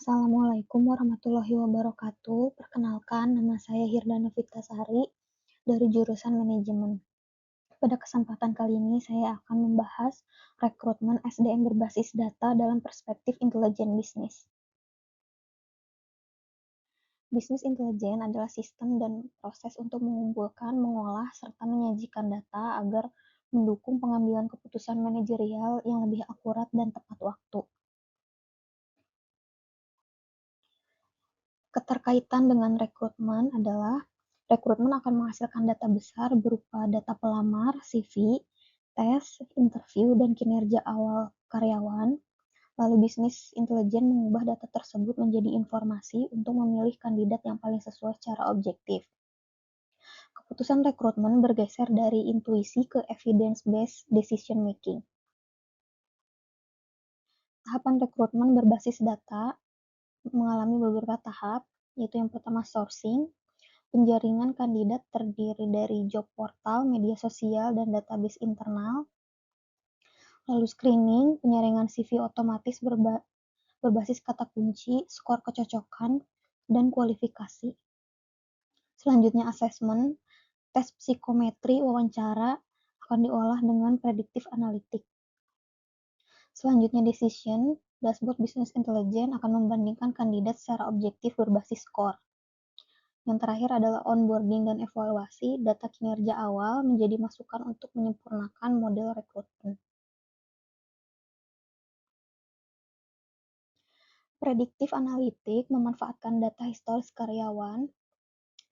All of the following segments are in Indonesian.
Assalamualaikum warahmatullahi wabarakatuh. Perkenalkan, nama saya Hirda Novitasari dari jurusan Manajemen. Pada kesempatan kali ini, saya akan membahas rekrutmen SDM berbasis data dalam perspektif intelijen bisnis. Bisnis intelijen adalah sistem dan proses untuk mengumpulkan, mengolah, serta menyajikan data agar mendukung pengambilan keputusan manajerial yang lebih akurat dan tepat waktu. Keterkaitan dengan rekrutmen adalah rekrutmen akan menghasilkan data besar berupa data pelamar, CV, tes, interview, dan kinerja awal karyawan. Lalu bisnis intelijen mengubah data tersebut menjadi informasi untuk memilih kandidat yang paling sesuai secara objektif. Keputusan rekrutmen bergeser dari intuisi ke evidence-based decision making. Tahapan rekrutmen berbasis data mengalami beberapa tahap, yaitu yang pertama sourcing. Penjaringan kandidat terdiri dari job portal, media sosial, dan database internal. Lalu screening, penyaringan CV otomatis berbasis kata kunci, skor kecocokan, dan kualifikasi. Selanjutnya assessment, tes psikometri wawancara akan diolah dengan predictive analytics. Selanjutnya decision, dashboard business intelligence akan membandingkan kandidat secara objektif berbasis skor. Yang terakhir adalah onboarding dan evaluasi, data kinerja awal menjadi masukan untuk menyempurnakan model rekrutmen. Predictive analytics memanfaatkan data historis karyawan,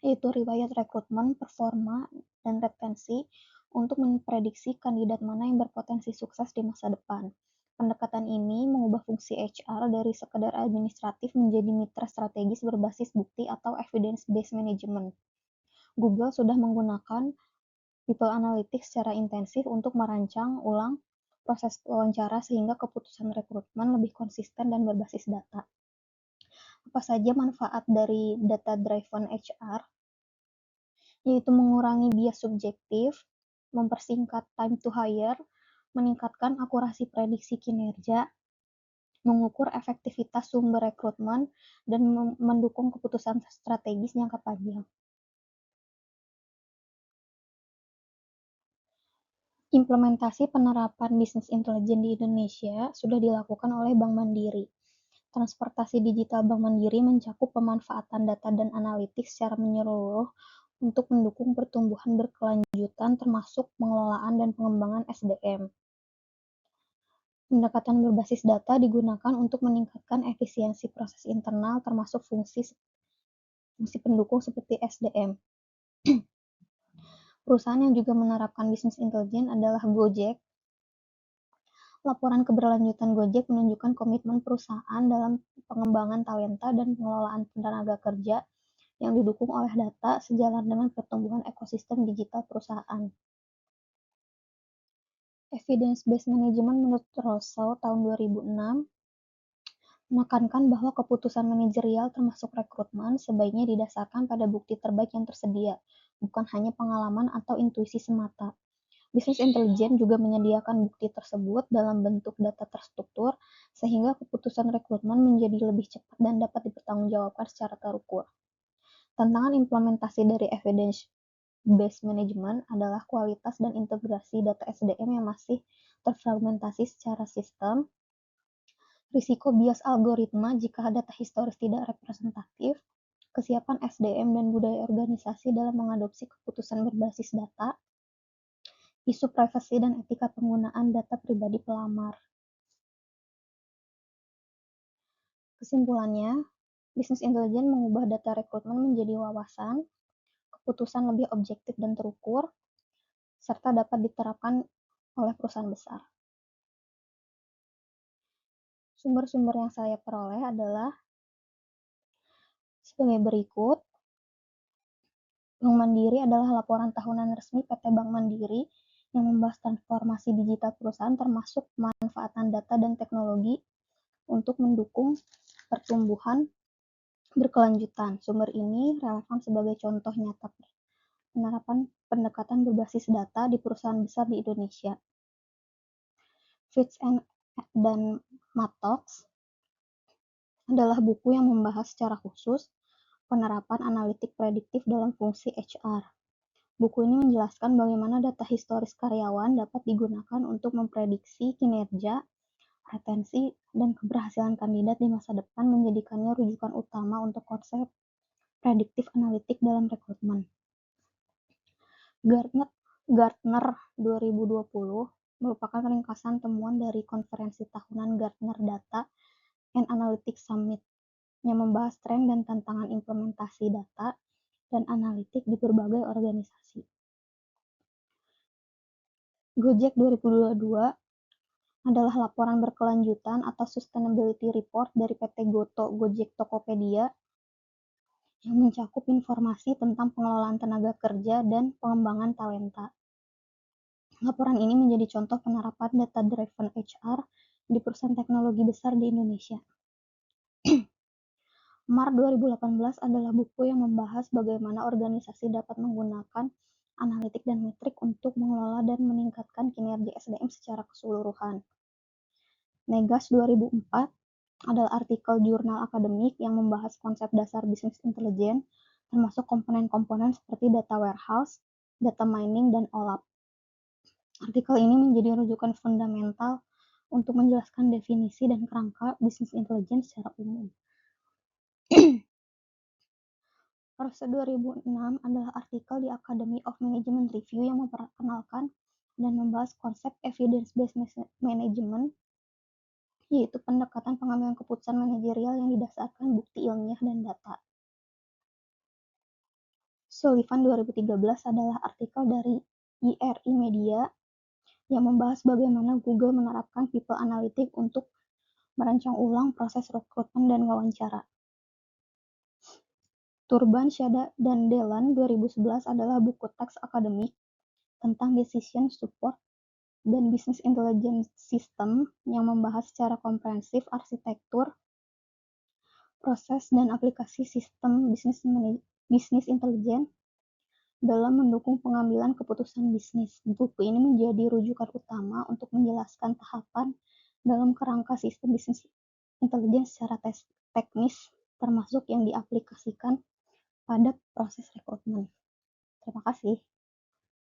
yaitu riwayat rekrutmen, performa, dan retensi, untuk memprediksi kandidat mana yang berpotensi sukses di masa depan. Pendekatan ini mengubah fungsi HR dari sekedar administratif menjadi mitra strategis berbasis bukti atau evidence-based management. Google sudah menggunakan People Analytics secara intensif untuk merancang ulang proses wawancara sehingga keputusan rekrutmen lebih konsisten dan berbasis data. Apa saja manfaat dari data-driven HR? Yaitu mengurangi bias subjektif, mempersingkat time to hire, meningkatkan akurasi prediksi kinerja, mengukur efektivitas sumber rekrutmen, dan mendukung keputusan strategis jangka panjang. Implementasi penerapan bisnis intelijen di Indonesia sudah dilakukan oleh Bank Mandiri. Transportasi digital Bank Mandiri mencakup pemanfaatan data dan analitik secara menyeluruh untuk mendukung pertumbuhan berkelanjutan termasuk pengelolaan dan pengembangan SDM. Pendekatan berbasis data digunakan untuk meningkatkan efisiensi proses internal termasuk fungsi pendukung seperti SDM. Perusahaan yang juga menerapkan bisnis intelijen adalah Gojek. Laporan keberlanjutan Gojek menunjukkan komitmen perusahaan dalam pengembangan talenta dan pengelolaan tenaga kerja yang didukung oleh data sejalan dengan pertumbuhan ekosistem digital perusahaan. Evidence-based management menurut Rousseau tahun 2006 menekankan bahwa keputusan manajerial termasuk rekrutmen sebaiknya didasarkan pada bukti terbaik yang tersedia, bukan hanya pengalaman atau intuisi semata. Bisnis intelijen juga menyediakan bukti tersebut dalam bentuk data terstruktur, sehingga keputusan rekrutmen menjadi lebih cepat dan dapat dipertanggungjawabkan secara terukur. Tantangan implementasi dari evidence-based management adalah kualitas dan integrasi data SDM yang masih terfragmentasi secara sistem, risiko bias algoritma jika data historis tidak representatif, kesiapan SDM dan budaya organisasi dalam mengadopsi keputusan berbasis data, isu privasi dan etika penggunaan data pribadi pelamar. Kesimpulannya, bisnis intelijen mengubah data rekrutmen menjadi wawasan, keputusan lebih objektif dan terukur, serta dapat diterapkan oleh perusahaan besar. Sumber-sumber yang saya peroleh adalah sebagai berikut. Bank Mandiri adalah laporan tahunan resmi PT Bank Mandiri yang membahas transformasi digital perusahaan termasuk pemanfaatan data dan teknologi untuk mendukung pertumbuhan berkelanjutan. Sumber ini relevan sebagai contoh nyata penerapan pendekatan berbasis data di perusahaan besar di Indonesia. Fitch dan Mattox adalah buku yang membahas secara khusus penerapan analitik prediktif dalam fungsi HR. Buku ini menjelaskan bagaimana data historis karyawan dapat digunakan untuk memprediksi kinerja, retensi, dan keberhasilan kandidat di masa depan, menjadikannya rujukan utama untuk konsep prediktif analitik dalam rekrutmen. Gartner 2020 merupakan ringkasan temuan dari konferensi tahunan Gartner Data and Analytics Summit yang membahas tren dan tantangan implementasi data dan analitik di berbagai organisasi. Gojek 2022 adalah laporan berkelanjutan atau Sustainability Report dari PT Goto Gojek Tokopedia yang mencakup informasi tentang pengelolaan tenaga kerja dan pengembangan talenta. Laporan ini menjadi contoh penerapan data-driven HR di perusahaan teknologi besar di Indonesia. Maret 2018 adalah buku yang membahas bagaimana organisasi dapat menggunakan analitik dan metrik untuk mengelola dan meningkatkan kinerja SDM secara keseluruhan. Negas 2004 adalah artikel jurnal akademik yang membahas konsep dasar bisnis intelijen, termasuk komponen-komponen seperti data warehouse, data mining, dan OLAP. Artikel ini menjadi rujukan fundamental untuk menjelaskan definisi dan kerangka bisnis intelijen secara umum. Rose 2006 adalah artikel di Academy of Management Review yang memperkenalkan dan membahas konsep evidence-based management, yaitu pendekatan pengambilan keputusan manajerial yang didasarkan bukti ilmiah dan data. Sullivan 2013 adalah artikel dari IRI Media yang membahas bagaimana Google menerapkan people analytics untuk merancang ulang proses rekrutmen dan wawancara. Turban, Syada, dan Delan 2011 adalah buku teks akademik tentang decision support dan business intelligence system yang membahas secara komprehensif arsitektur, proses, dan aplikasi sistem bisnis intelijen dalam mendukung pengambilan keputusan bisnis. Buku ini menjadi rujukan utama untuk menjelaskan tahapan dalam kerangka sistem bisnis intelijen secara teknis, termasuk yang diaplikasikan pada proses rekrutmen. Terima kasih.